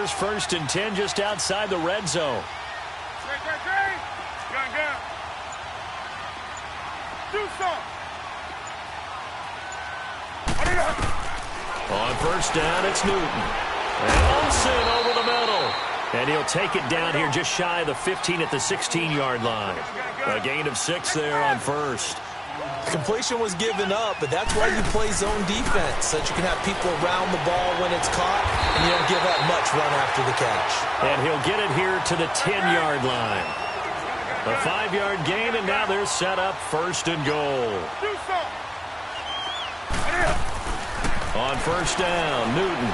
Here's 1st and 10 just outside the red zone. On 1st down, it's Newton. And Olsen over the middle. And he'll take it down here just shy of the 15 at the 16-yard line. A gain of 6 there on 1st. Completion was given up, but that's why you play zone defense, so that you can have people around the ball when it's caught, and you don't give up much run after the catch. And he'll get it here to the 10-yard line. A 5-yard gain, and now they're set up 1st and goal. On 1st down, Newton.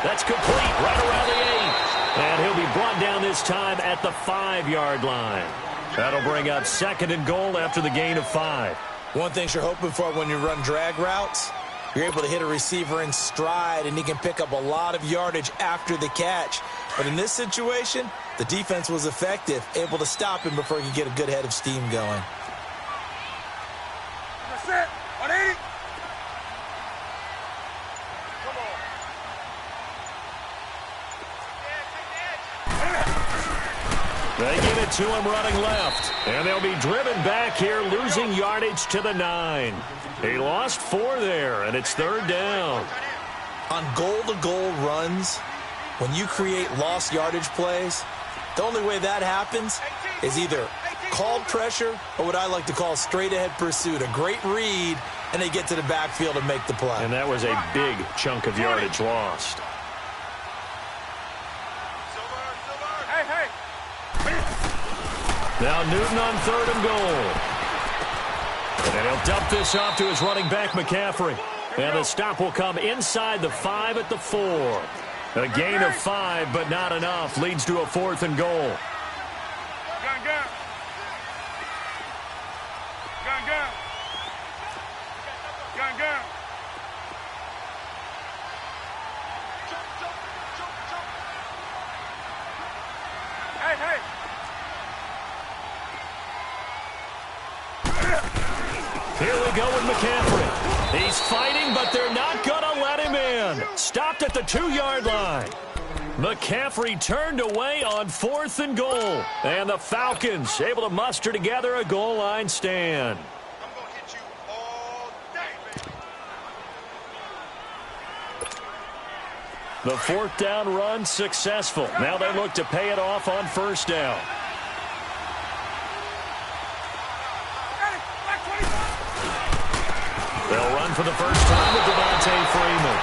That's complete right around the 8. And he'll be brought down this time at the 5-yard line. That'll bring up 2nd and goal after the gain of 5. One thing you're hoping for when you run drag routes, you're able to hit a receiver in stride, and he can pick up a lot of yardage after the catch. But in this situation, the defense was effective, able to stop him before he could get a good head of steam going. That's it. 180. They give it to him running left. And they'll be driven back here, losing yardage to the 9. He lost 4 there, and it's 3rd down. On goal-to-goal runs, when you create lost yardage plays, the only way that happens is either called pressure or what I like to call straight-ahead pursuit. A great read, and they get to the backfield and make the play. And that was a big chunk of yardage lost. Now Newton on 3rd and goal. And he'll dump this off to his running back, McCaffrey. And the stop will come inside the 5 at the 4. A gain of 5, but not enough. Leads to a 4th and goal. Here we go with McCaffrey. He's fighting, but they're not going to let him in. Stopped at the 2-yard line. McCaffrey turned away on 4th and goal. And the Falcons able to muster together a goal line stand. I'm going to hit you all day, The 4th down run successful. Now they look to pay it off on 1st down. They'll run for the first time with Devontae Freeman.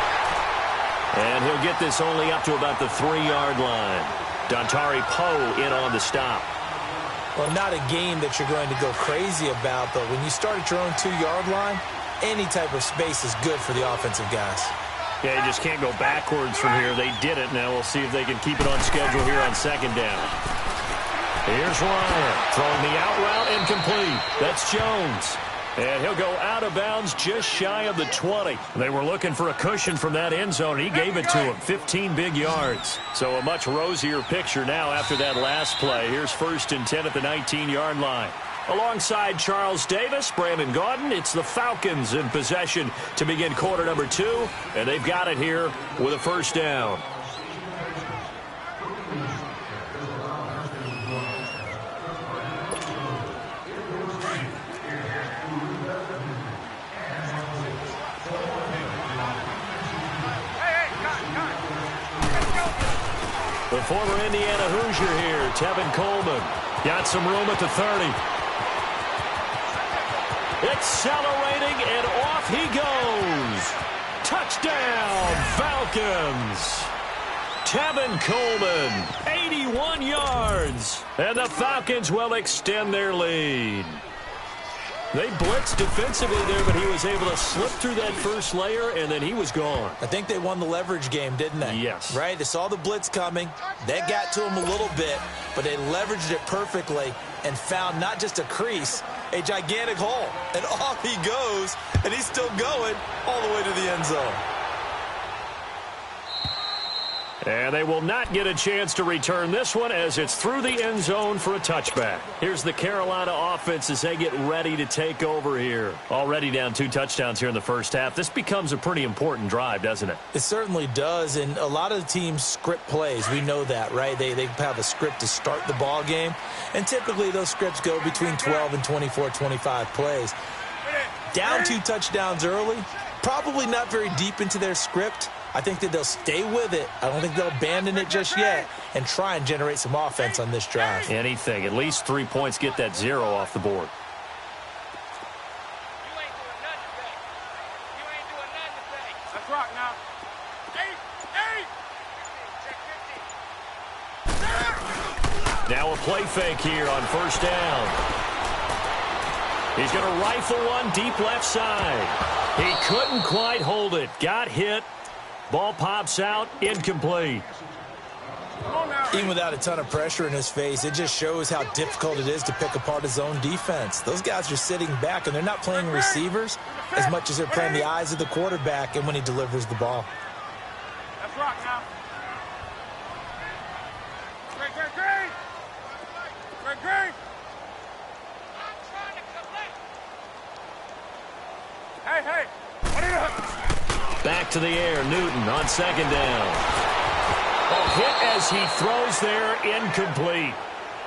And he'll get this only up to about the 3-yard line. Dontari Poe in on the stop. Well, not a game that you're going to go crazy about, but when you start at your own 2-yard line, any type of space is good for the offensive guys. Yeah, you just can't go backwards from here. They did it. Now we'll see if they can keep it on schedule here on 2nd down. Here's Ryan throwing the out route incomplete. That's Jones. And he'll go out of bounds just shy of the 20. They were looking for a cushion from that end zone. He gave it to him. 15 big yards. So a much rosier picture now after that last play. Here's 1st and 10 at the 19-yard line. Alongside Charles Davis, Brandon Gaudin, it's the Falcons in possession to begin quarter number 2. And they've got it here with a 1st down. The former Indiana Hoosier here, Tevin Coleman. Got some room at the 30. Accelerating, and off he goes. Touchdown, Falcons. Tevin Coleman, 81 yards. And the Falcons will extend their lead. They blitzed defensively there, but he was able to slip through that first layer, and then he was gone. I think they won the leverage game, didn't they? Yes. Right? They saw the blitz coming. That got to him a little bit, but they leveraged it perfectly and found not just a crease, a gigantic hole. And off he goes, and he's still going all the way to the end zone. And they will not get a chance to return this one as it's through the end zone for a touchback. Here's the Carolina offense as they get ready to take over here. Already down 2 touchdowns here in the first half. This becomes a pretty important drive, doesn't it? It certainly does, and a lot of the teams script plays. We know that, right? They have a script to start the ball game, and typically those scripts go between 12 and 24, 25 plays. Down 2 touchdowns early, probably not very deep into their script. I think that they'll stay with it. I don't think they'll abandon it just yet and try and generate some offense on this drive. Anything. At least 3 points, get that 0 off the board. Let's rock now. 8. Now a play fake here on first down. He's going to rifle one deep left side. He couldn't quite hold it. Got hit. Ball pops out, incomplete. Even without a ton of pressure in his face, it just shows how difficult it is to pick apart his own defense. Those guys are sitting back, and they're not playing receivers as much as they're playing the eyes of the quarterback and when he delivers the ball. Let's rock now. Great. Hey. What are you? Back to the air, Newton on second down. A hit as he throws there, incomplete.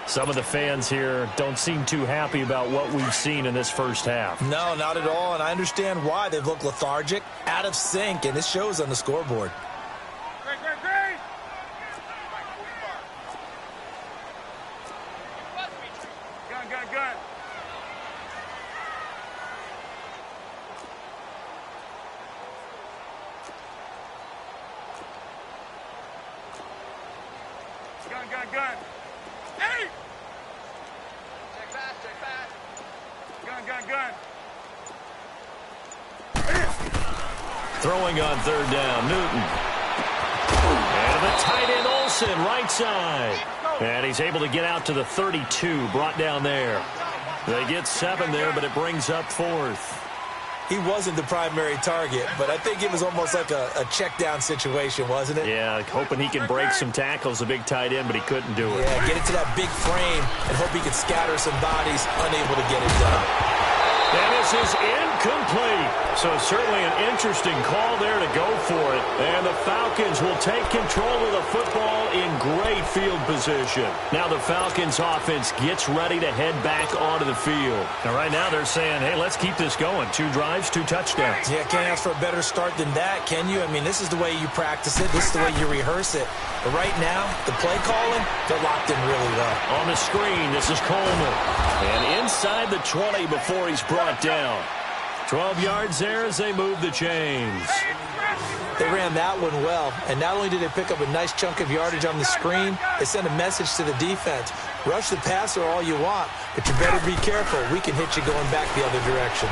Some of the fans here don't seem too happy about what we've seen in this first half. No, not at all, and I understand why. They've looked lethargic, out of sync, and it shows on the scoreboard. Great. Gun. Gun. 8. Check back. Gun. Throwing on third down, Newton. And the tight end Olsen, right side. And he's able to get out to the 32, brought down there. They get 7 there, but it brings up 4th. He wasn't the primary target, but I think it was almost like a check-down situation, wasn't it? Yeah, hoping he can break some tackles, a big tight end, but he couldn't do it. Yeah, get it to that big frame and hope he could scatter some bodies, unable to get it done. And this is incomplete. So certainly an interesting call there to go for it. And the Falcons will take control of the football in great field position. Now the Falcons offense gets ready to head back onto the field. Now right now they're saying, hey, let's keep this going. 2 drives, 2 touchdowns. Yeah, can't ask for a better start than that, can you? I mean, this is the way you practice it. This is the way you rehearse it. But right now, the play calling, they're locked in really well. On the screen, this is Coleman. And inside the 20 before he's brought down. 12 yards there as they move the chains. They ran that one well, and not only did they pick up a nice chunk of yardage on the screen, they sent a message to the defense. Rush the passer all you want, but you better be careful. We can hit you going back the other direction.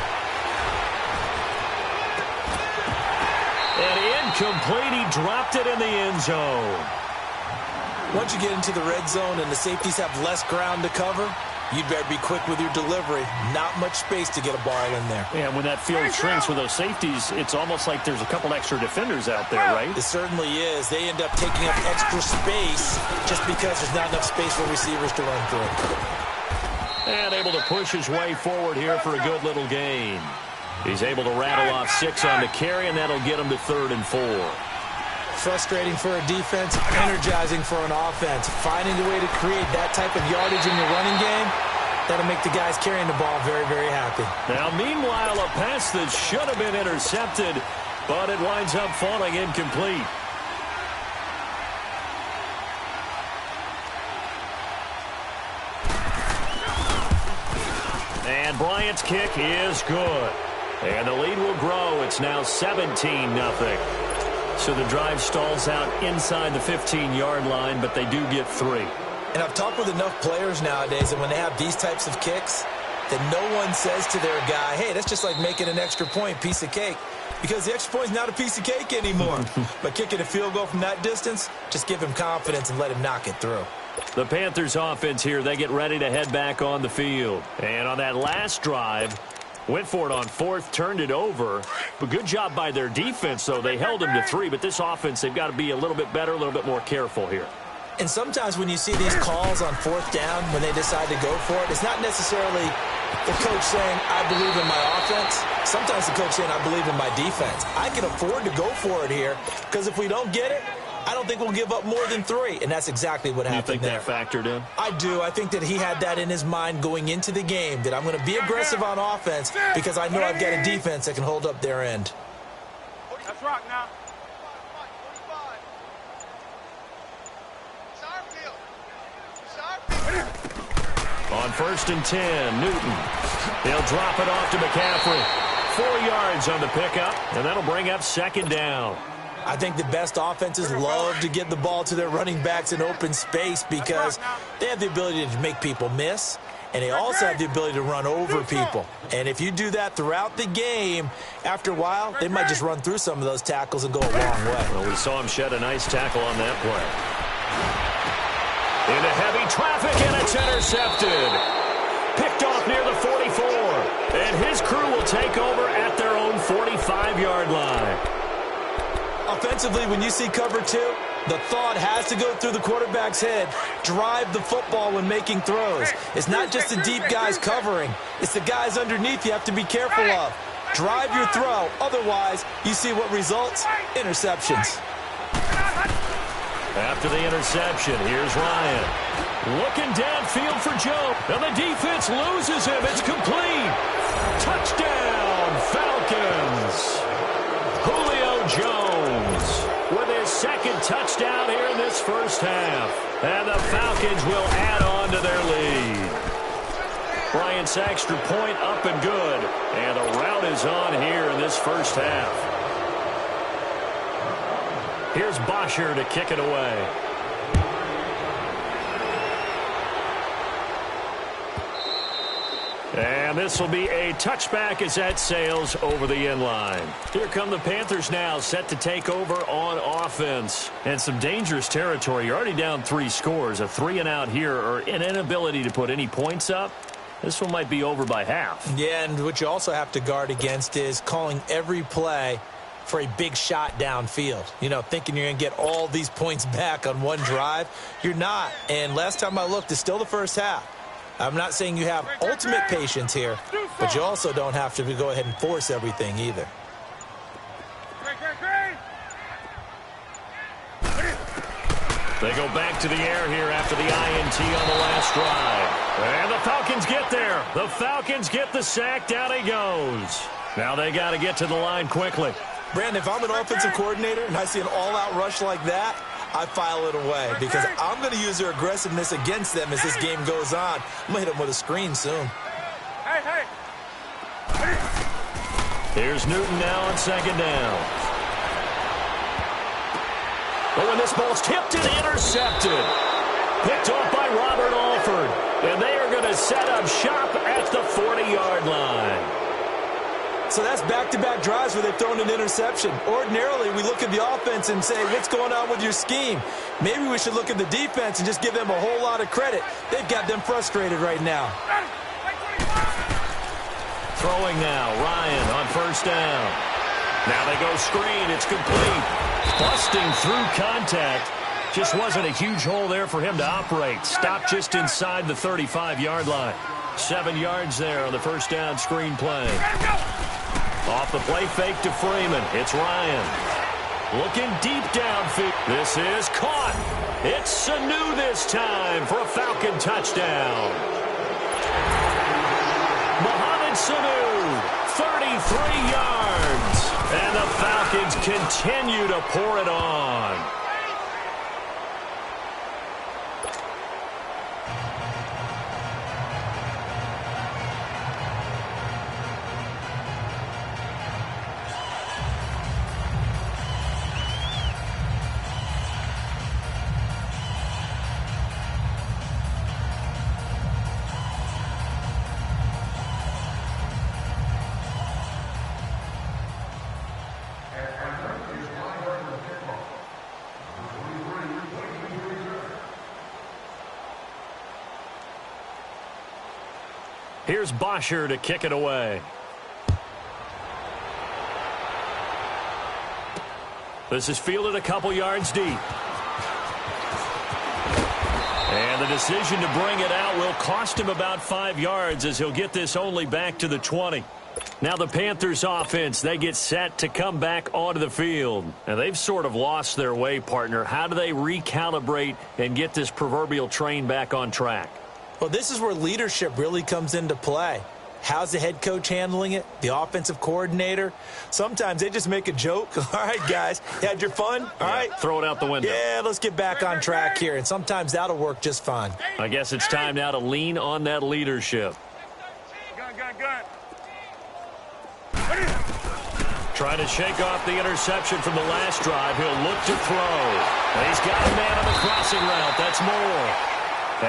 And incomplete, he dropped it in the end zone. Once you get into the red zone and the safeties have less ground to cover, you'd better be quick with your delivery. Not much space to get a ball in there. Yeah, when that field shrinks with those safeties, it's almost like there's a couple extra defenders out there, right? It certainly is. They end up taking up extra space just because there's not enough space for receivers to run through. And able to push his way forward here for a good little gain. He's able to rattle off 6 on the carry, and that'll get him to 3rd and 4. Frustrating for a defense, energizing for an offense. Finding a way to create that type of yardage in your running game, that'll make the guys carrying the ball very, very happy. Now, meanwhile, a pass that should have been intercepted, but it winds up falling incomplete. And Bryant's kick is good. And the lead will grow. It's now 17-0. So the drive stalls out inside the 15-yard line, but they do get 3. And I've talked with enough players nowadays that when they have these types of kicks, that no one says to their guy, hey, that's just like making an extra point, piece of cake. Because the extra point is not a piece of cake anymore. But kicking a field goal from that distance, just give him confidence and let him knock it through. The Panthers offense here, they get ready to head back on the field. And on that last drive, Went for it on fourth, turned it over. But good job by their defense, though. They held them to 3, but this offense, they've got to be a little bit better, a little bit more careful here. And sometimes when you see these calls on fourth down, when they decide to go for it, it's not necessarily the coach saying, I believe in my offense. Sometimes the coach saying, I believe in my defense. I can afford to go for it here because if we don't get it, I don't think we'll give up more than 3. And that's exactly what happened there. You think that factored in? I do. I think that he had that in his mind going into the game, that I'm going to be aggressive on offense because I know I've got a defense that can hold up their end. That's rock now. On 1st and 10, Newton. They'll drop it off to McCaffrey. 4 yards on the pickup, and that'll bring up 2nd down. I think the best offenses love to get the ball to their running backs in open space because they have the ability to make people miss, and they also have the ability to run over people. And if you do that throughout the game, after a while, they might just run through some of those tackles and go a long way. Well, we saw him shed a nice tackle on that play. Into heavy traffic, and it's intercepted. Picked off near the 44. And his crew will take over at their own 45-yard line. Offensively, when you see cover 2, the thought has to go through the quarterback's head. Drive the football when making throws. It's not just the deep guys covering. It's the guys underneath you have to be careful of. Drive your throw. Otherwise, you see what results? Interceptions. After the interception, here's Ryan. Looking downfield for Joe. And the defense loses him. It's complete. Touchdown, Falcons. Julio Jones with his 2nd touchdown here in this first half. And the Falcons will add on to their lead. Bryant's extra point up and good. And the rout is on here in this first half. Here's Bosher to kick it away. And this will be a touchback as that sails over the end line. Here come the Panthers now, set to take over on offense. And some dangerous territory. You're already down 3 scores. A 3-and-out here, or an inability to put any points up. This one might be over by half. Yeah, and what you also have to guard against is calling every play for a big shot downfield. You know, thinking you're going to get all these points back on one drive. You're not. And last time I looked, it's still the first half. I'm not saying you have ultimate patience here, but you also don't have to go ahead and force everything either. They go back to the air here after the INT on the last drive. And the Falcons get there. The Falcons get the sack. Down he goes. Now they got to get to the line quickly. Brandon, if I'm an offensive coordinator and I see an all-out rush like that, I file it away because I'm going to use their aggressiveness against them as this game goes on. I'm going to hit them with a screen soon. Hey. Here's Newton now on 2nd down. Oh, and this ball's tipped and intercepted. Picked off by Robert Alford. And they are going to set up shop at the 40-yard line. So that's back-to-back drives where they've thrown an interception. Ordinarily, we look at the offense and say, what's going on with your scheme? Maybe we should look at the defense and just give them a whole lot of credit. They've got them frustrated right now. Throwing now, Ryan on 1st down. Now they go screen. It's complete. Busting through contact. Just wasn't a huge hole there for him to operate. Stopped just inside the 35-yard line. 7 yards there on the 1st down screen play. Off the play fake to Freeman. It's Ryan. Looking deep downfield. This is caught. It's Sanu this time for a Falcon touchdown. Mohamed Sanu, 33 yards. And the Falcons continue to pour it on. Here's Bosher to kick it away. This is fielded a couple yards deep. And the decision to bring it out will cost him about 5 yards as he'll get this only back to the 20. Now the Panthers offense, they get set to come back onto the field. And they've sort of lost their way, partner. How do they recalibrate and get this proverbial train back on track? Well, this is where leadership really comes into play. How's the head coach handling it? The offensive coordinator? Sometimes they just make a joke. All right, guys, you had your fun? All right. Throw it out the window. Yeah, let's get back on track here. And sometimes that'll work just fine. I guess it's time now to lean on that leadership. Gun. Trying to shake off the interception from the last drive. He'll look to throw. And he's got a man on the crossing route. That's Moore.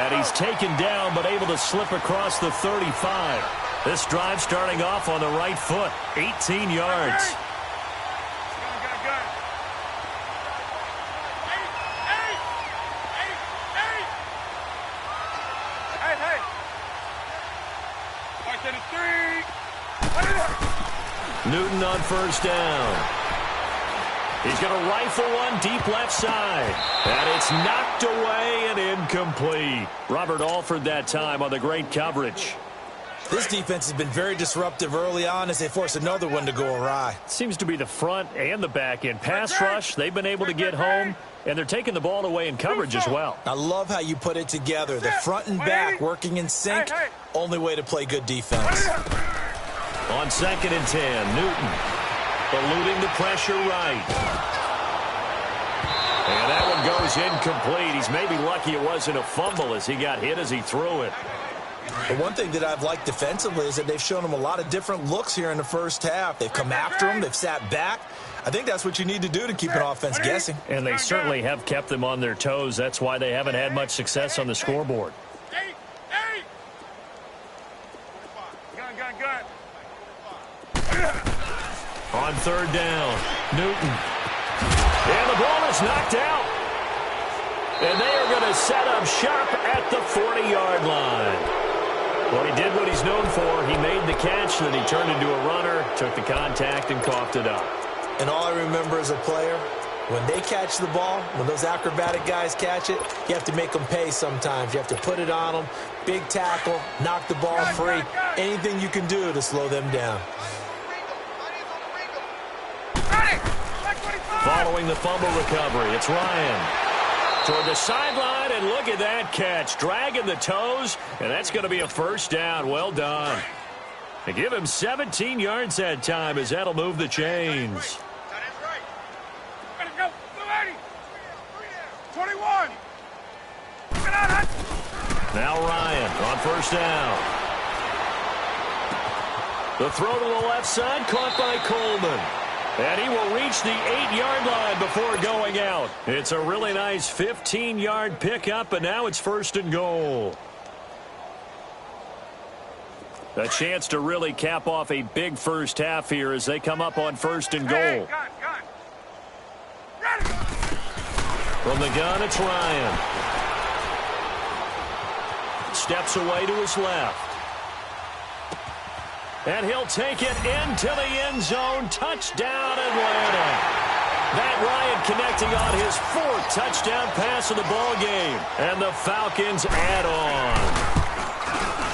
And he's taken down but able to slip across the 35. This drive starting off on the right foot. 18 yards. Gun. Hey. Right to the 3. Newton on first down. He's going to rifle one deep left side. And it's knocked away and incomplete. Robert Alford that time on the great coverage. This defense has been very disruptive early on as they force another one to go awry. Seems to be the front and the back end. Pass rush, they've been able to get home, and they're taking the ball away in coverage as well. I love how you put it together. The front and back working in sync. Only way to play good defense. On 2nd and 10, Newton eluding the pressure right. And that one goes incomplete. He's maybe lucky it wasn't a fumble as he got hit as he threw it. The one thing that I've liked defensively is that they've shown him a lot of different looks here in the first half. They've come after him. They've sat back. I think that's what you need to do to keep an offense guessing. And they certainly have kept them on their toes. That's why they haven't had much success on the scoreboard. Gun. On 3rd down, Newton. And the ball is knocked out. And they are going to set up shop at the 40-yard line. Well, he did what he's known for. He made the catch, then he turned into a runner, took the contact, and coughed it up. And all I remember as a player, when they catch the ball, when those acrobatic guys catch it, you have to make them pay sometimes. You have to put it on them, big tackle, knock the ball free, anything you can do to slow them down. Following the fumble recovery, it's Ryan. Toward the sideline, and look at that catch. Dragging the toes, and that's going to be a first down. Well done. They give him 17 yards that time as that'll move the chains. Ready to go. 21. Now Ryan on first down. The throw to the left side, caught by Coleman. And he will reach the 8-yard line before going out. It's a really nice 15-yard pickup, and now it's 1st and goal. A chance to really cap off a big first half here as they come up on 1st and goal. From the gun, it's Ryan. Steps away to his left. And he'll take it into the end zone. Touchdown, Atlanta. Matt Ryan connecting on his 4th touchdown pass of the ball game. And the Falcons add on.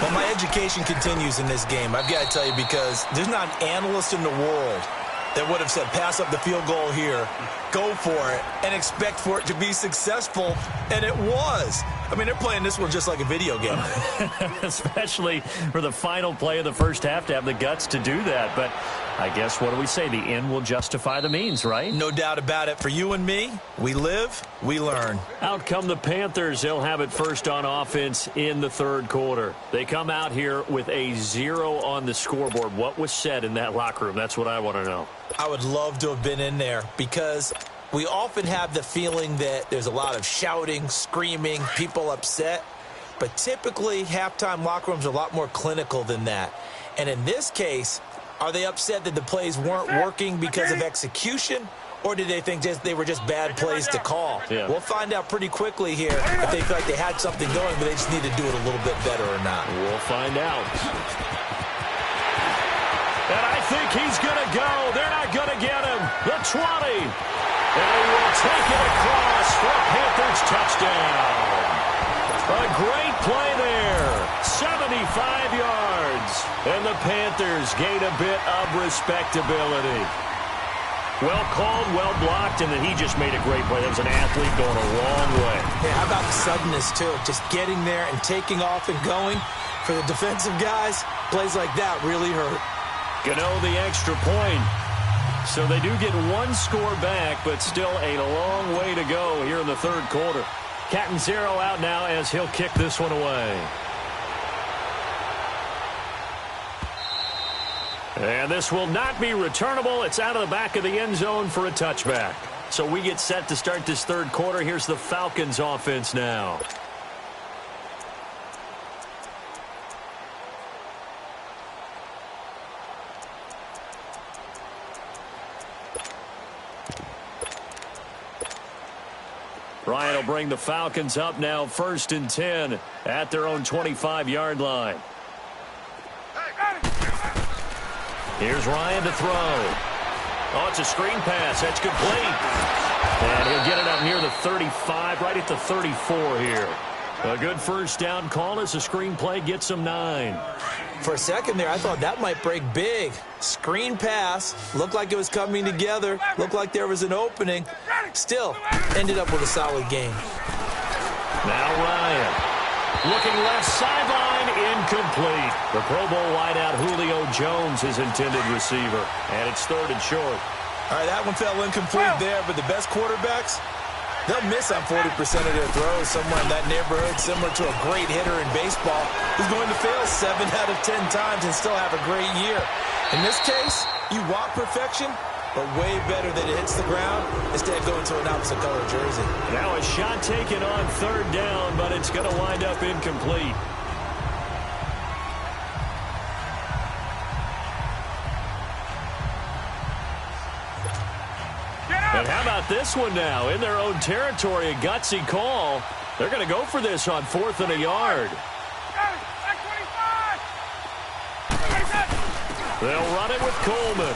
Well, my education continues in this game, I've got to tell you, because there's not an analyst in the world that would have said pass up the field goal here, go for it, and expect for it to be successful, and it was. I mean, they're playing this one just like a video game. Especially for the final play of the first half to have the guts to do that. But I guess, what do we say? The end will justify the means, right? No doubt about it. For you and me, we live, we learn. Out come the Panthers. They'll have it first on offense in the 3rd quarter. They come out here with a 0 on the scoreboard. What was said in that locker room? That's what I want to know. I would love to have been in there because we often have the feeling that there's a lot of shouting, screaming, people upset. But typically, halftime locker rooms are a lot more clinical than that. And in this case, are they upset that the plays weren't working because of execution? Or did they think they were just bad plays to call? Yeah. We'll find out pretty quickly here if they feel like they had something going, but they just need to do it a little bit better or not. We'll find out. And I think he's going to go. They're not going to get him. The 20. And he will take it across for a Panthers touchdown. A great play there. 75 yards. And the Panthers gain a bit of respectability. Well called, well blocked, and then he just made a great play. That was an athlete going a long way. Yeah, how about the suddenness, too? Just getting there and taking off and going. For the defensive guys, plays like that really hurt. Gano the extra point. So they do get one score back, but still a long way to go here in the third quarter. Catanzaro out now as he'll kick this one away. And this will not be returnable. It's out of the back of the end zone for a touchback. So we get set to start this third quarter. Here's the Falcons offense now. Ryan will bring the Falcons up now, 1st and 10 at their own 25-yard line. Here's Ryan to throw. Oh, it's a screen pass. That's complete. And he'll get it up near the 35, right at the 34 here. A good first down call as the screen play gets him 9. For a second there, I thought that might break big. Screen pass. Looked like it was coming together. Looked like there was an opening. Still, ended up with a solid game. Now Ryan. Looking left sideline, incomplete. The Pro Bowl wideout Julio Jones, his intended receiver. And it's 3rd and short. All right, that one fell incomplete there, but the best quarterbacks, they'll miss on 40% of their throws somewhere in that neighborhood, similar to a great hitter in baseball who's going to fail 7 out of 10 times and still have a great year. In this case, you want perfection, but way better that it hits the ground instead of going to an opposite color jersey. Now a shot taken on 3rd down, but it's going to wind up incomplete. And how about this one now? In their own territory, a gutsy call. They're going to go for this on 4th and a yard. They'll run it with Coleman.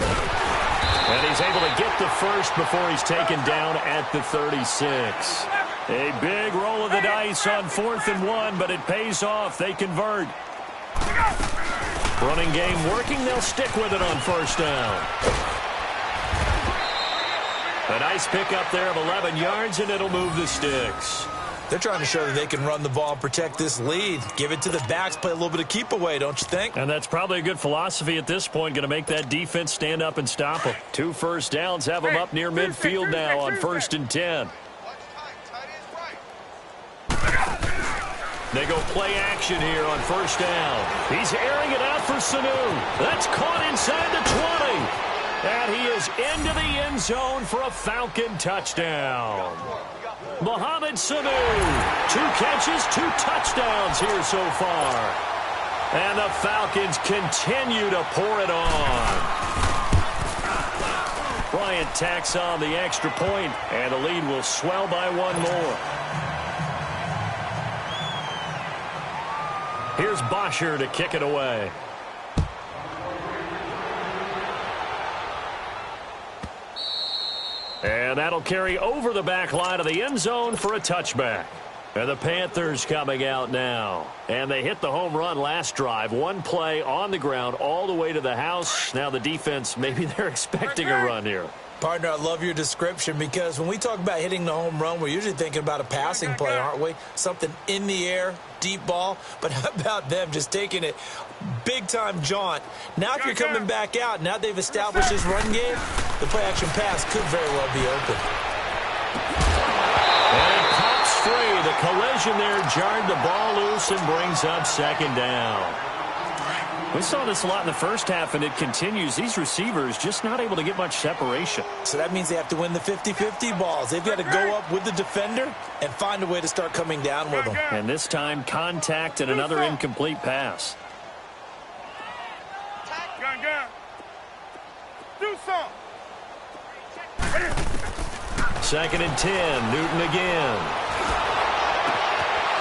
And he's able to get the first before he's taken down at the 36. A big roll of the dice on 4th and 1, but it pays off. They convert. Running game working. They'll stick with it on 1st down. A nice pickup there of 11 yards, and it'll move the sticks. They're trying to show that they can run the ball and protect this lead. Give it to the backs, play a little bit of keep away, don't you think? And that's probably a good philosophy at this point. Going to make that defense stand up and stop them. 2 first downs have them up near midfield now on 1st and 10. They go play action here on 1st down. He's airing it out for Sanu. That's caught inside the 20. And he is into the end zone for a Falcon touchdown. Mohamed Sanu, 2 catches, 2 touchdowns here so far. And the Falcons continue to pour it on. Bryant tacks on the extra point, and the lead will swell by 1 more. Here's Bosher to kick it away. And that'll carry over the back line of the end zone for a touchback. And the Panthers coming out now. And they hit the home run last drive. 1 play on the ground all the way to the house. Now the defense, maybe they're expecting a run here. Partner, I love your description because when we talk about hitting the home run, we're usually thinking about a passing play, aren't we? Something in the air, deep ball. But how about them just taking it big-time jaunt? Now if you're coming back out, now they've established this run game, the play-action pass could very well be open. And it pops free. The collision there jarred the ball loose and brings up 2nd down. We saw this a lot in the first half, and it continues. These receivers just not able to get much separation. So that means they have to win the 50-50 balls. They've got to go up with the defender and find a way to start coming down with them. And this time, contact and another incomplete pass. Gun. Do some. 2nd and 10. Newton again.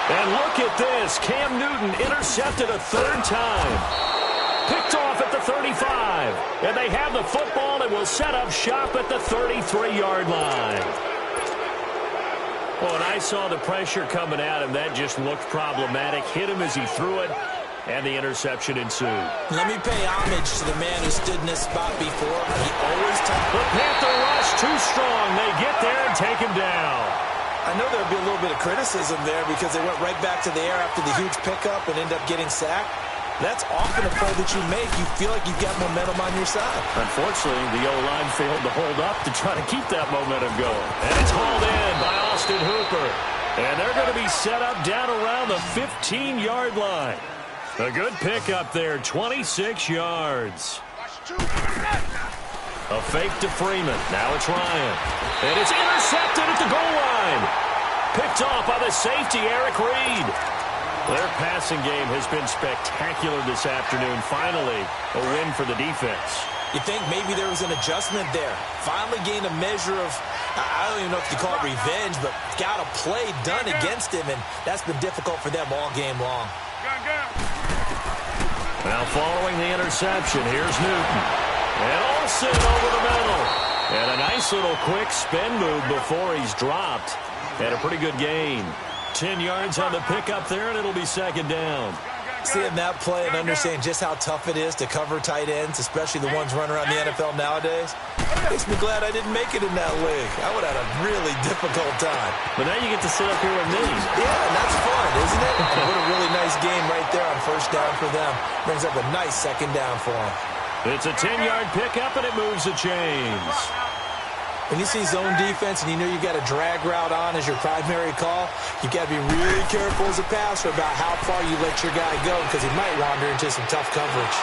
And look at this. Cam Newton intercepted a 3rd time. Picked off off at the 35. And they have the football and will set up shop at the 33-yard line. Well, and I saw the pressure coming at him. That just looked problematic. Hit him as he threw it, and the interception ensued. Let me pay homage to the man who stood in this spot before. He always the Panther rush too strong. They get there and take him down. I know there'll be a little bit of criticism there because they went right back to the air after the huge pickup and ended up getting sacked. That's often a play that you make. You feel like you've got momentum on your side. Unfortunately, the O-line failed to hold up to try to keep that momentum going. And it's hauled in by Austin Hooper. And they're going to be set up down around the 15-yard line. A good pickup there, 26 yards. A fake to Freeman. Now it's Ryan. And it's intercepted at the goal line. Picked off by the safety, Eric Reed. Their passing game has been spectacular this afternoon. Finally, a win for the defense. You think maybe there was an adjustment there. Finally gained a measure of, I don't even know if you call it revenge, but got a play done against him, and that's been difficult for them all game long. Now following the interception, here's Newton. And Olsen over the middle. And a nice little quick spin move before he's dropped. And a pretty good gain. 10 yards on the pickup there, and it'll be second down. Seeing that play and understanding just how tough it is to cover tight ends, especially the ones running around the NFL nowadays, makes me glad I didn't make it in that league. I would have had a really difficult time. But now you get to sit up here with me. Yeah, and that's fun, isn't it? And what a really nice game right there on first down for them. Brings up a nice second down for them. It's a 10-yard pickup, and it moves the chains. When you see zone defense and you know you got a drag route on as your primary call, you got to be really careful as a passer about how far you let your guy go because he might wander into some tough coverage.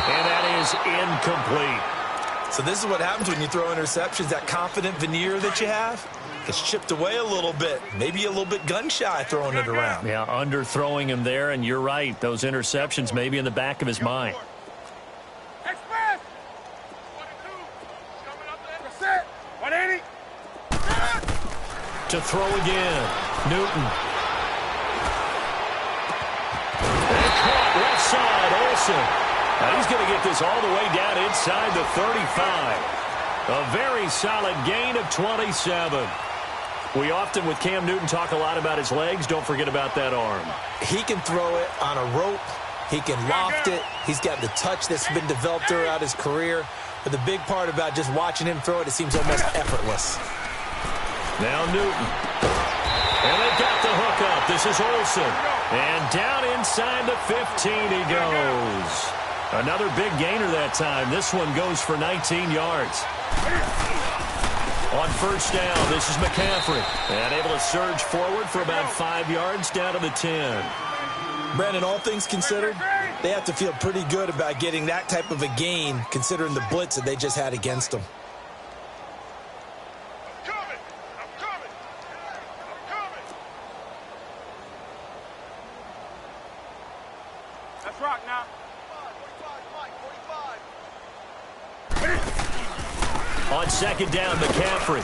And that is incomplete. So this is what happens when you throw interceptions. That confident veneer that you have gets chipped away a little bit. Maybe a little bit gun-shy throwing it around. Yeah, underthrowing him there, and you're right. Those interceptions may be in the back of his mind. To throw again. Newton. And caught left side, Olsen. Now he's going to get this all the way down inside the 35. A very solid gain of 27. We often, with Cam Newton, talk a lot about his legs. Don't forget about that arm. He can throw it on a rope. He can loft it. He's got the touch that's been developed throughout his career. But the big part about just watching him throw it seems almost effortless. Now Newton. And they've got the hook up. This is Olsen. And down inside the 15 he goes. Another big gainer that time. This one goes for 19 yards. On first down, this is McCaffrey. And able to surge forward for about 5 yards down to the 10. Brandon, all things considered, they have to feel pretty good about getting that type of a gain considering the blitz that they just had against them. Rock now. On second down, McCaffrey.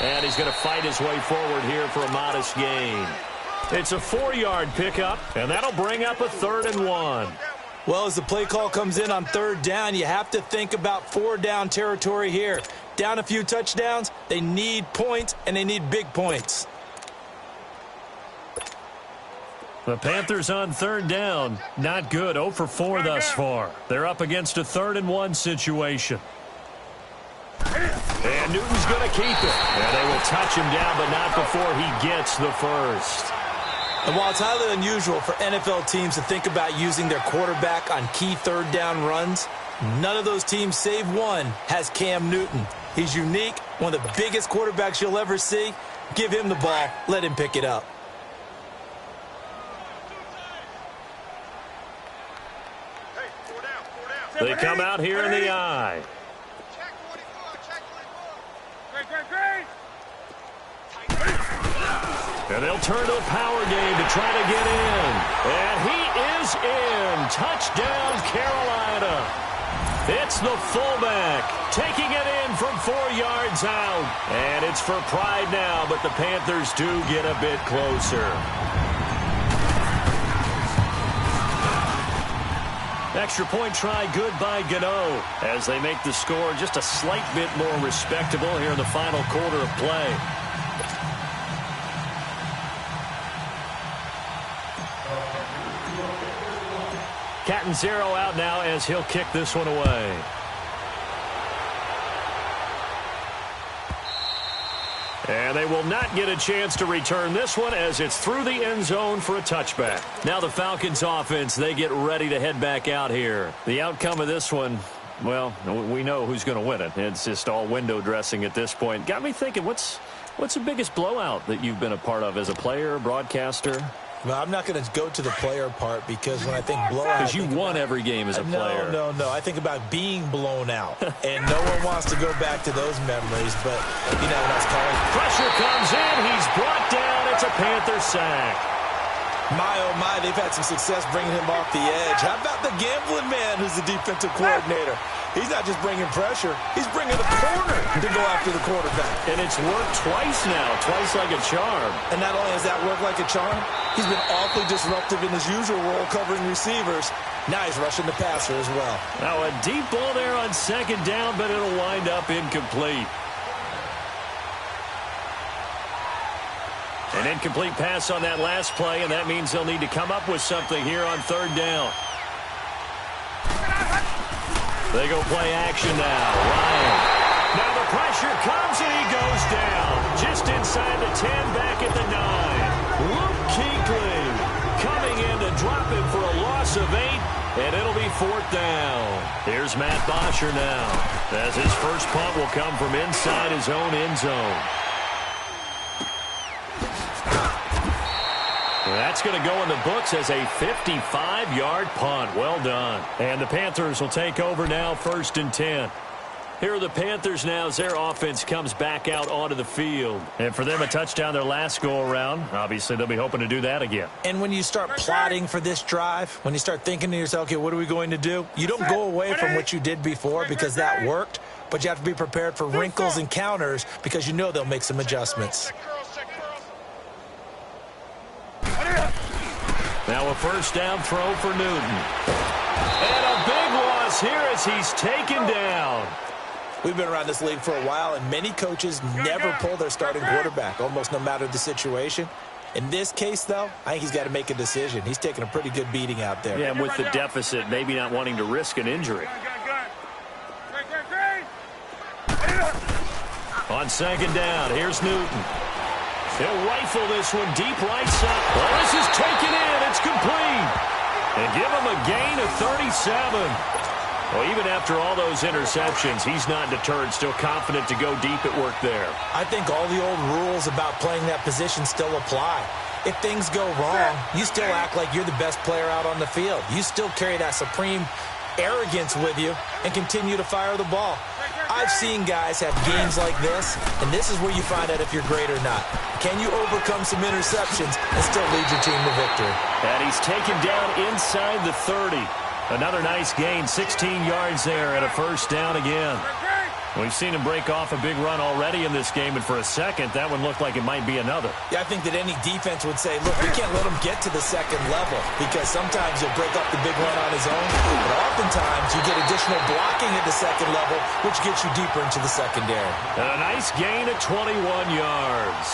And he's going to fight his way forward here for a modest gain. It's a 4-yard pickup, and that'll bring up a 3rd and 1. Well, as the play call comes in on 3rd down, you have to think about 4-down territory here. Down a few touchdowns, they need points, and they need big points. The Panthers on 3rd down. Not good. 0 for 4 thus far. They're up against a 3rd and 1 situation. And Newton's going to keep it. And they will touch him down, but not before he gets the first. And while it's highly unusual for NFL teams to think about using their quarterback on key 3rd down runs, none of those teams, save one, has Cam Newton. He's unique, one of the biggest quarterbacks you'll ever see. Give him the ball. Let him pick it up. They come out here in the eye. Check 44, check 44. Great. And they'll turn to the power game to try to get in. And he is in. Touchdown, Carolina. It's the fullback taking it in from 4 yards out. And it's for pride now, but the Panthers do get a bit closer. Extra point try good by Gano as they make the score just a slight bit more respectable here in the final quarter of play. Catanzaro out now as he'll kick this one away. And they will not get a chance to return this one as it's through the end zone for a touchback. Now the Falcons offense, they get ready to head back out here. The outcome of this one, well, we know who's going to win it. It's just all window dressing at this point. Got me thinking, what's the biggest blowout that you've been a part of as a player, broadcaster? Well, I'm not going to go to the player part because when I think blowout... Because you won every game as a player. No. I think about being blown out. And no one wants to go back to those memories, but, you know, that's calling. Pressure comes in. He's brought down. It's a Panther sack. My, oh, my, they've had some success bringing him off the edge. How about the gambling man who's the defensive coordinator? He's not just bringing pressure. He's bringing the corner to go after the quarterback. And it's worked twice now, twice like a charm. And not only has that worked like a charm, he's been awfully disruptive in his usual role covering receivers. Now he's rushing the passer as well. Now a deep ball there on second down, but it'll wind up incomplete. An incomplete pass on that last play, and that means they'll need to come up with something here on third down. They go play action now. Ryan. Now the pressure comes, and he goes down. Just inside the 10, back at the 9. Luke Kuechly coming in to drop him for a loss of 8, and it'll be fourth down. Here's Matt Bosher now, as his first punt will come from inside his own end zone. That's going to go in the books as a 55-yard punt. Well done. And the Panthers will take over now, 1st and 10. Here are the Panthers now as their offense comes back out onto the field. And for them, a touchdown their last go-around. Obviously, they'll be hoping to do that again. And when you start plotting for this drive, when you start thinking to yourself, okay, what are we going to do? You don't go away from what you did before because that worked, but you have to be prepared for wrinkles and counters because you know they'll make some adjustments. Now a first down throw for Newton. And a big loss here as he's taken down. We've been around this league for a while, and many coaches never pull their starting quarterback, almost no matter the situation. In this case, though, I think he's got to make a decision. He's taking a pretty good beating out there. Yeah, and with the deficit, maybe not wanting to risk an injury. On second down, here's Newton. He'll rifle this one deep right side. Well, this is taken in. It's complete. And give him a gain of 37. Well, even after all those interceptions, he's not deterred, still confident to go deep at work there. I think all the old rules about playing that position still apply. If things go wrong, you still act like you're the best player out on the field. You still carry that supreme arrogance with you and continue to fire the ball. I've seen guys have games like this, and this is where you find out if you're great or not. Can you overcome some interceptions and still lead your team to victory? And he's taken down inside the 30. Another nice gain, 16 yards there at a first down again. We've seen him break off a big run already in this game, and for a second, that one looked like it might be another. Yeah, I think that any defense would say, look, we can't let him get to the second level because sometimes he'll break up the big run on his own, but oftentimes you get additional blocking at the second level, which gets you deeper into the secondary. And a nice gain at 21 yards.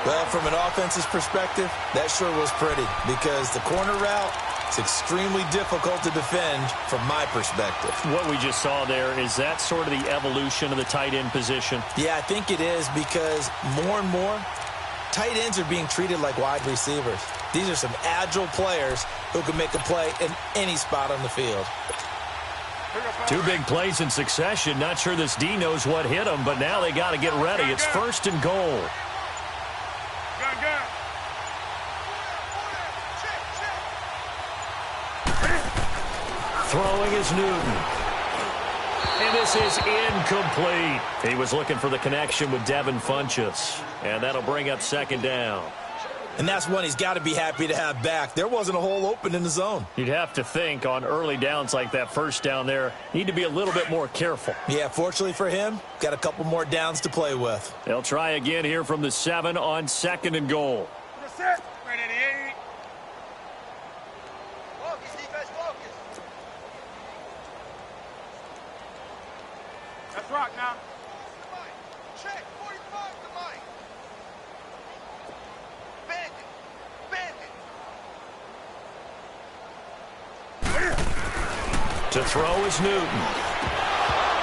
Well, from an offense's perspective, that sure was pretty because the corner route, it's extremely difficult to defend from my perspective. What we just saw there, is that sort of the evolution of the tight end position? Yeah, I think it is because more and more, tight ends are being treated like wide receivers. These are some agile players who can make a play in any spot on the field. Two big plays in succession. Not sure this D knows what hit him, but now they got to get ready. It's 1st and goal. Throwing is Newton. And this is incomplete. He was looking for the connection with Devin Funchess. And that'll bring up second down. And that's one he's got to be happy to have back. There wasn't a hole open in the zone. You'd have to think on early downs like that first down there, need to be a little bit more careful. Yeah, fortunately for him, got a couple more downs to play with. They'll try again here from the 7 on 2nd and goal. Let's rock now. Check 45 to Mike. Bandit. To throw is Newton.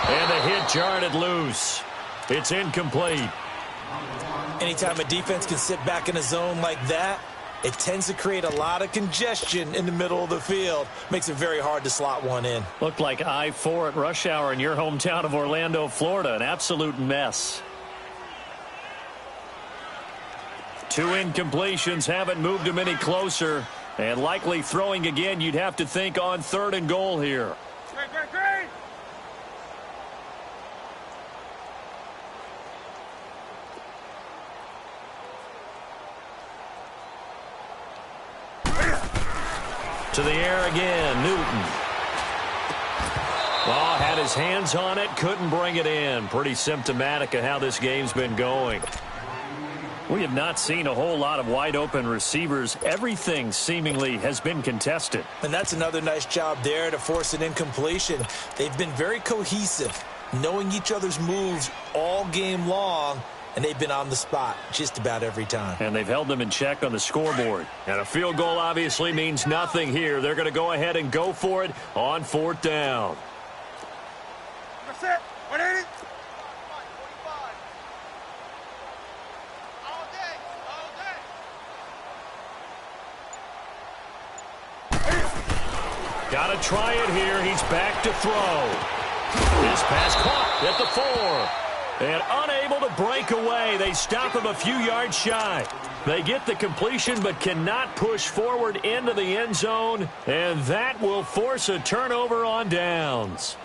And the hit jarred it loose. It's incomplete. Anytime a defense can sit back in a zone like that, it tends to create a lot of congestion in the middle of the field. Makes it very hard to slot one in. Looked like I-4 at rush hour in your hometown of Orlando, Florida. An absolute mess. 2 incompletions haven't moved him any closer. And likely throwing again, you'd have to think on 3rd and goal here. Green. To the air again, Newton. Oh, had his hands on it, couldn't bring it in. Pretty symptomatic of how this game's been going. We have not seen a whole lot of wide-open receivers. Everything seemingly has been contested. And that's another nice job there to force an incompletion. They've been very cohesive, knowing each other's moves all game long, and they've been on the spot just about every time. And they've held them in check on the scoreboard. And a field goal obviously means nothing here. They're going to go ahead and go for it on 4th down. That's it. 180. Got to try it here. He's back to throw. This pass caught at the 4. And unable to break away. They stop him a few yards shy. They get the completion but cannot push forward into the end zone. And that will force a turnover on downs.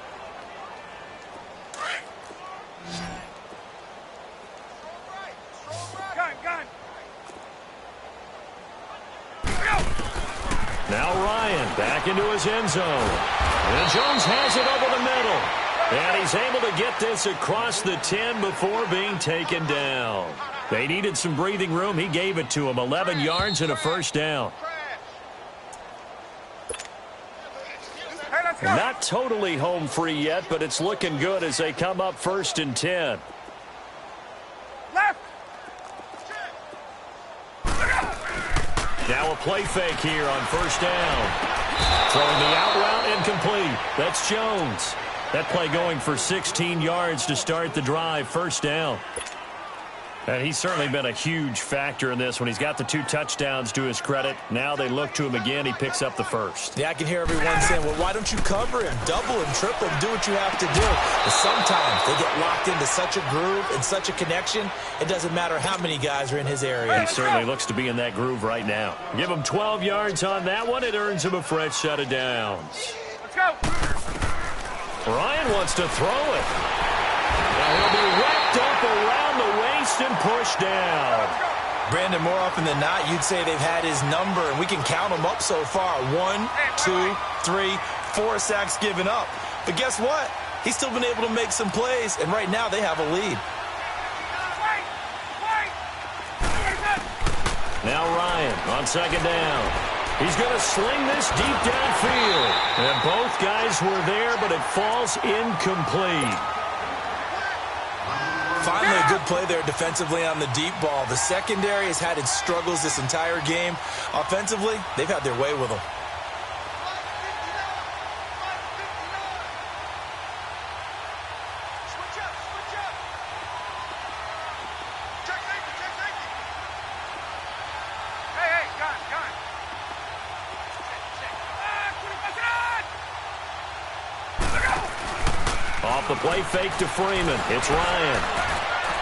Gun. Now Ryan back into his end zone. And Jones has it over the middle. And he's able to get this across the 10 before being taken down. They needed some breathing room. He gave it to him. 11 yards and a 1st down. Hey, let's go. Not totally home free yet, but it's looking good as they come up 1st and 10. Left. Now a play fake here on 1st down. Throwing the out route incomplete. That's Jones. That play going for 16 yards to start the drive. 1st down. And he's certainly been a huge factor in this when he's got the 2 touchdowns to his credit. Now they look to him again. He picks up the 1st. Yeah, I can hear everyone saying, well, why don't you cover him, double him, triple him, do what you have to do. But sometimes they get locked into such a groove and such a connection, it doesn't matter how many guys are in his area. He certainly looks to be in that groove right now. Give him 12 yards on that one. It earns him a fresh set of downs. Let's go. Ryan wants to throw it. Now he'll be wrapped up around the waist and pushed down. Brandon, more often than not, you'd say they've had his number, and we can count them up so far. 1, 2, 3, 4 sacks given up. But guess what? He's still been able to make some plays, and right now they have a lead. Now Ryan on 2nd down. He's going to sling this deep downfield. And both guys were there, but it falls incomplete. Finally, a good play there defensively on the deep ball. The secondary has had its struggles this entire game. Offensively, they've had their way with them. Off the play fake to Freeman. It's Ryan.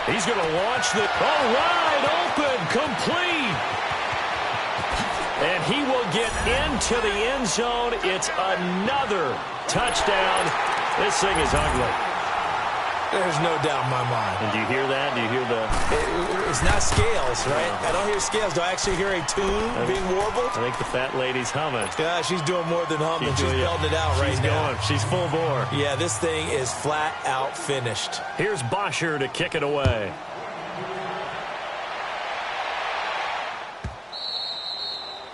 He's going to launch the... Oh, wide open, complete. And he will get into the end zone. It's another touchdown. This thing is ugly. There's no doubt in my mind. And do you hear that? Do you hear the... It's not scales, right? I don't hear scales. Do I actually hear a tune being warbled? I think the fat lady's humming. Yeah, she's doing more than humming. She's belting it out right now. She's full bore. Yeah, this thing is flat out finished. Here's Bosher to kick it away.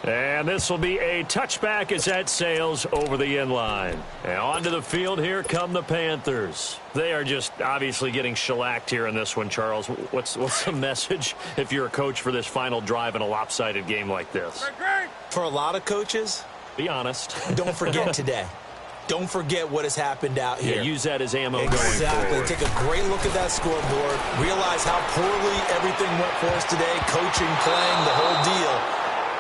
And this will be a touchback as that sails over the end line. And onto the field, here come the Panthers. They are just obviously getting shellacked here in this one, Charles. What's the message if you're a coach for this final drive in a lopsided game like this? For a lot of coaches, be honest. Don't forget today. Don't forget what has happened out here. Yeah, use that as ammo going Exactly. forward. Take a great look at that scoreboard. Realize how poorly everything went for us today. Coaching, playing, the whole deal.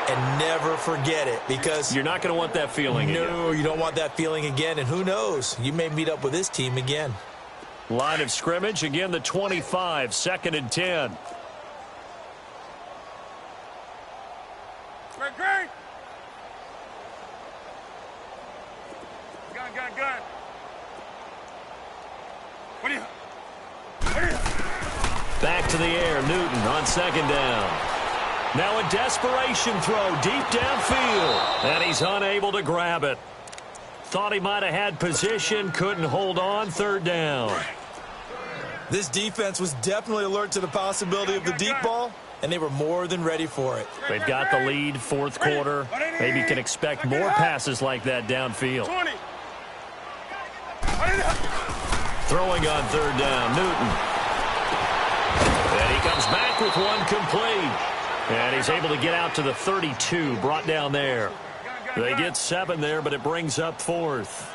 And never forget it, because you're not going to want that feeling again. No, you don't want that feeling again. And who knows? You may meet up with this team again. Line of scrimmage, again the 25, 2nd and 10. Great. Gun. What do you? Back to the air, Newton on 2nd down. Now a desperation throw deep downfield, and he's unable to grab it. Thought he might have had position, couldn't hold on, 3rd down. This defense was definitely alert to the possibility of the deep ball, and they were more than ready for it. They've got the lead, 4th quarter. Maybe can expect more passes like that downfield. Throwing on 3rd down, Newton. And he comes back with one complete. And he's able to get out to the 32, brought down there. They get 7 there, but it brings up 4th.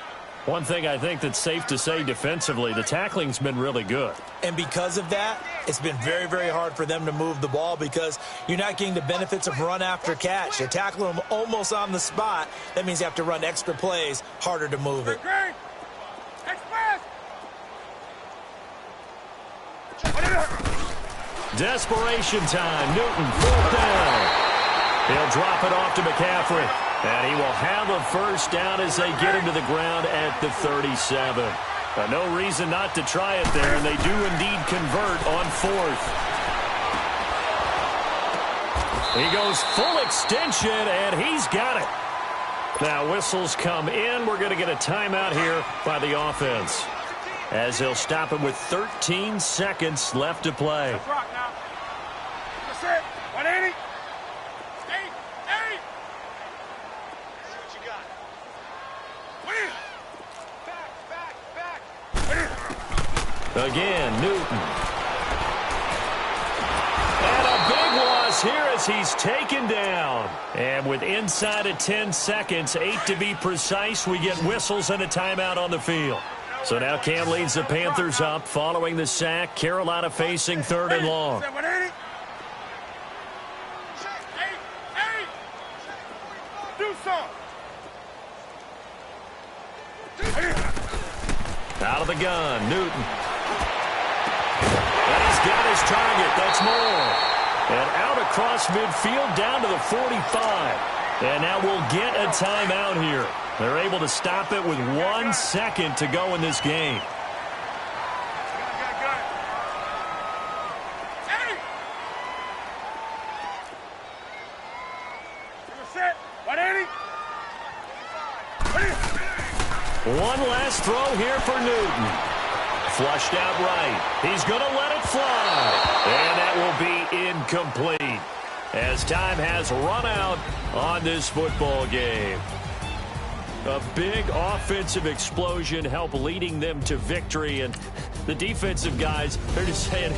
One thing I think that's safe to say defensively, the tackling's been really good. And because of that, it's been very, very hard for them to move the ball, because you're not getting the benefits of run after catch. You're tackling them almost on the spot. That means you have to run extra plays, harder to move it. Desperation time. Newton, 4th down. He'll drop it off to McCaffrey. And he will have a 1st down as they get him to the ground at the 37. No reason not to try it there, and they do indeed convert on 4th. He goes full extension, and he's got it. Now whistles come in. We're going to get a timeout here by the offense, as they'll stop it with 13 seconds left to play. That's rock now. That's it. 180. 8. See what you got. Back. Again, Newton. And a big loss here as he's taken down. And with inside of 10 seconds, 8 to be precise, we get whistles and a timeout on the field. So now Cam leads the Panthers up following the sack. Carolina facing 3rd and long. Do some. Out of the gun, Newton. And he's got his target. That's more. And out across midfield down to the 45. And now we'll get a timeout here. They're able to stop it with 1 second to go in this game. One last throw here for Newton. Flushed out right. He's going to let it fly. And that will be incomplete, as time has run out on this football game. A big offensive explosion helped leading them to victory, and the defensive guys, they're just saying,